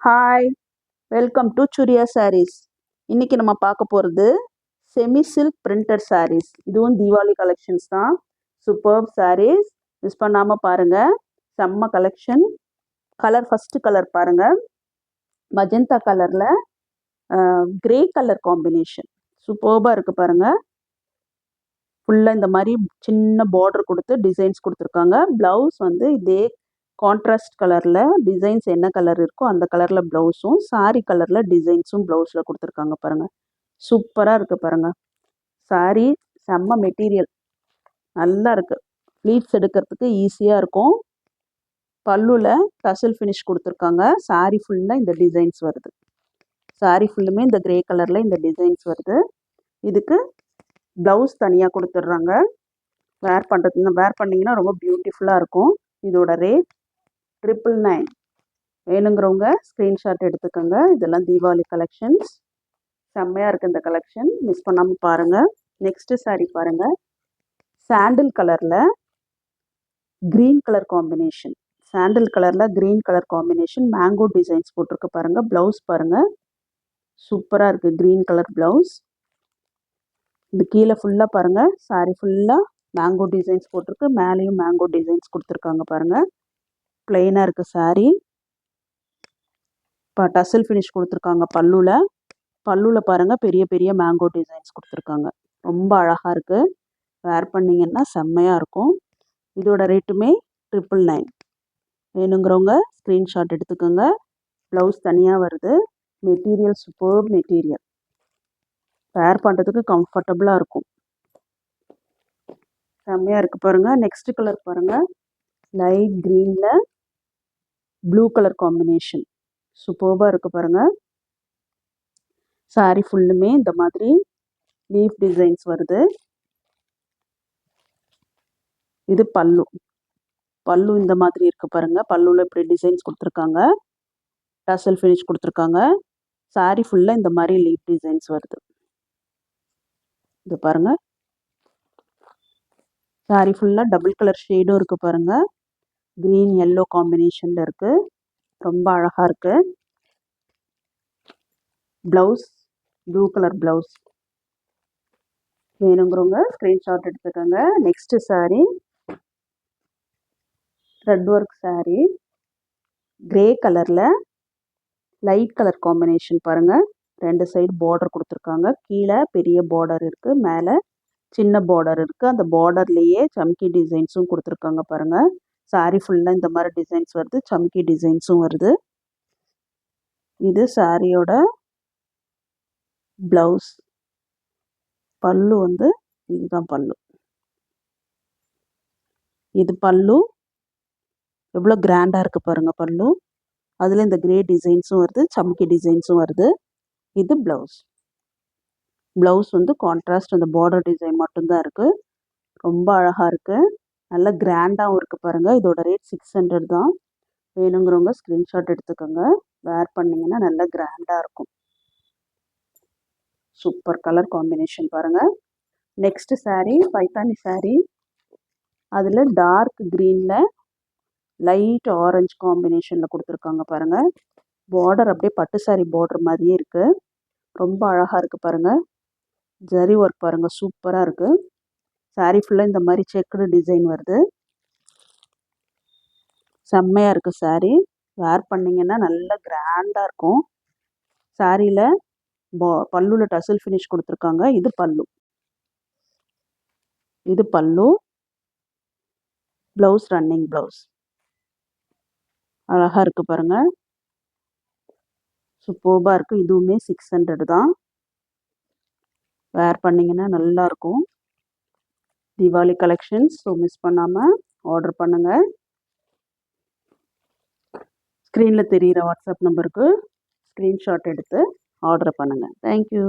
Hi, welcome to Suriya sarees. இன்றைக்கி நம்ம பார்க்க போகிறது செமி சில்க் பிரிண்டட் சாரீஸ். இதுவும் தீபாவளி கலெக்ஷன்ஸ் தான். சூப்பர்ப் சாரீஸ், மிஸ் பண்ணாமல் பாருங்கள். செம்ம கலெக்ஷன். கலர் ஃபஸ்ட்டு கலர் பாருங்கள், மஜந்தா கலரில் கிரே கலர் காம்பினேஷன் சூப்பர்பாக இருக்குது பாருங்கள். ஃபுல்லாக இந்த மாதிரி சின்ன பார்டர் கொடுத்து டிசைன்ஸ் கொடுத்துருக்காங்க. ப்ளவுஸ் வந்து இதே கான்ட்ராஸ்ட் கலரில் டிசைன்ஸ் என்ன கலர் இருக்கோ அந்த கலரில் ப்ளவுஸும், சாரீ கலரில் டிசைன்ஸும் ப்ளவுஸில் கொடுத்துருக்காங்க பாருங்கள். சூப்பராக இருக்குது பாருங்கள். சாரீ செம்ம மெட்டீரியல், நல்லா இருக்குது. ப்ளீட்ஸ் எடுக்கிறதுக்கு ஈஸியாக இருக்கும். பல்லுவில் டசல் ஃபினிஷ் கொடுத்துருக்காங்க. சாரீ ஃபுல்லாக இந்த டிசைன்ஸ் வருது. சாரீ ஃபுல்லுமே இந்த கிரே கலரில் இந்த டிசைன்ஸ் வருது. இதுக்கு ப்ளவுஸ் தனியாக கொடுத்துட்றாங்க. வேர் பண்ணிங்கன்னா ரொம்ப பியூட்டிஃபுல்லாக இருக்கும். இதோட ரேட் 999. வேணுங்கிறவங்க ஸ்க்ரீன்ஷாட் எடுத்துக்கோங்க. இதெல்லாம் தீபாவளி கலெக்ஷன்ஸ். செம்மையாக இருக்குது இந்த கலெக்ஷன், மிஸ் பண்ணாமல் பாருங்கள். நெக்ஸ்ட்டு சாரீ பாருங்கள், சாண்டில் கலரில் க்ரீன் கலர் காம்பினேஷன். சாண்டில் கலரில் green colour combination, mango designs போட்டிருக்கு பாருங்கள். ப்ளவுஸ் பாருங்கள், சூப்பராக இருக்குது. Green colour blouse. இது கீழே ஃபுல்லாக பாருங்கள், சாரீ ஃபுல்லாக மேங்கோ டிசைன்ஸ் போட்டிருக்கு. மேலேயும் மேங்கோ டிசைன்ஸ் கொடுத்துருக்காங்க பாருங்கள். பிளெயினாக இருக்குது சாரீ. இப்போ டசல் ஃபினிஷ் கொடுத்துருக்காங்க பல்லுவில் பாருங்கள், பெரிய பெரிய மேங்கோ டிசைன்ஸ் கொடுத்துருக்காங்க. ரொம்ப அழகாக இருக்குது. வேர் பண்ணிங்கன்னா செம்மையாக இருக்கும். இதோட ரேட்டுமே 999. வேணுங்கிறவங்க ஸ்க்ரீன்ஷாட் எடுத்துக்கோங்க. ப்ளவுஸ் தனியாக வருது. மெட்டீரியல் சூப்பர் மெட்டீரியல், வேர் பண்ணுறதுக்கு கம்ஃபர்டபுளாக இருக்கும். செம்மையாக இருக்குது பாருங்கள். நெக்ஸ்ட் கலர் பாருங்கள், லைட் க்ரீனில் ப்ளூ கலர் காம்பினேஷன் சூப்பர்பாக இருக்குது பாருங்கள். சாரீ ஃபுல்லுமே இந்த மாதிரி லீஃப் டிசைன்ஸ் வருது. இது பல்லு இந்த மாதிரி இருக்குது பாருங்கள். பல்லுவில் இப்படி டிசைன்ஸ் கொடுத்துருக்காங்க. டசல் ஃபினிஷ் கொடுத்துருக்காங்க. சாரீ ஃபுல்லாக இந்த மாதிரி லீஃப் டிசைன்ஸ் வருது. இது பாருங்கள், சாரீ ஃபுல்லாக டபுள் கலர் ஷேடும் இருக்குது பாருங்கள். க்ரீன் எல்லோ காம்பினேஷனில் இருக்குது. ரொம்ப அழகாக இருக்குது. Blouse blue colour blouse. வேணுங்கிறவங்க ஸ்க்ரீன்ஷாட் எடுத்துக்கோங்க. Next sari thread work sari, grey கலரில் லைட் கலர் காம்பினேஷன் பாருங்கள். 2 சைடு பார்டர் கொடுத்துருக்காங்க. கீழே பெரிய பார்டர் இருக்குது, மேலே சின்ன பார்டர் இருக்குது. அந்த பார்டர்லேயே சம்கி டிசைன்ஸும் கொடுத்துருக்காங்க பாருங்கள். சாரீ ஃபுல்லாக இந்த மாதிரி டிசைன்ஸ் வருது. சம்கி டிசைன்ஸும் வருது. இது சாரியோட ப்ளவுஸ். பல்லு வந்து இதுதான் பல்லு. இது பல்லு எவ்வளோ கிராண்டாக இருக்குது பாருங்கள் பல்லு. அதில் இந்த கிரே டிசைன்ஸும் வருது, சம்கி டிசைன்ஸும் வருது. இது ப்ளவுஸ். ப்ளவுஸ் வந்து கான்ட்ராஸ்ட், அந்த பார்டர் டிசைன் மட்டும்தான் இருக்குது. ரொம்ப அழகாக இருக்குது. நல்ல கிராண்டாகவும் இருக்குது பாருங்கள். இதோட ரேட் 600 தான். வேணுங்கிறவங்க ஸ்க்ரீன்ஷாட் எடுத்துக்கோங்க. வேர் பண்ணிங்கன்னா நல்லா கிராண்டாக இருக்கும். சூப்பர் கலர் காம்பினேஷன் பாருங்கள். நெக்ஸ்ட்டு சாரீ பைத்தானி சாரீ. அதில் டார்க் க்ரீனில் லைட் ஆரஞ்சு காம்பினேஷனில் கொடுத்துருக்காங்க பாருங்கள். பார்டர் அப்படியே பட்டு சாரீ பார்டர் மாதிரியே இருக்குது. ரொம்ப அழகாக இருக்குது பாருங்கள். ஜரி ஒர்க் பாருங்கள், சூப்பராக இருக்குது. சாரீ ஃபுல்லாக இந்த மாதிரி செக்குடு டிசைன் வருது. செம்மையாக இருக்குது சாரீ. வேர் பண்ணிங்கன்னா நல்லா கிராண்டாக இருக்கும். சாரியில் பல்லுவில் டசல் ஃபினிஷ் கொடுத்துருக்காங்க. இது பல்லு. Blouse running blouse. அழகாக இருக்குது பாருங்கள். சூப்பர்பாக இருக்குது. இதுவுமே 600 தான். வேர் பண்ணிங்கன்னா நல்லாயிருக்கும். தீபாவளி கலெக்ஷன்ஸ், ஸோ மிஸ் பண்ணாமல் ஆர்டர் பண்ணுங்கள். ஸ்க்ரீனில் தெரிகிற வாட்ஸ்அப் நம்பருக்கு ஸ்க்ரீன்ஷாட் எடுத்து ஆர்டர் பண்ணுங்கள். தேங்க்யூ.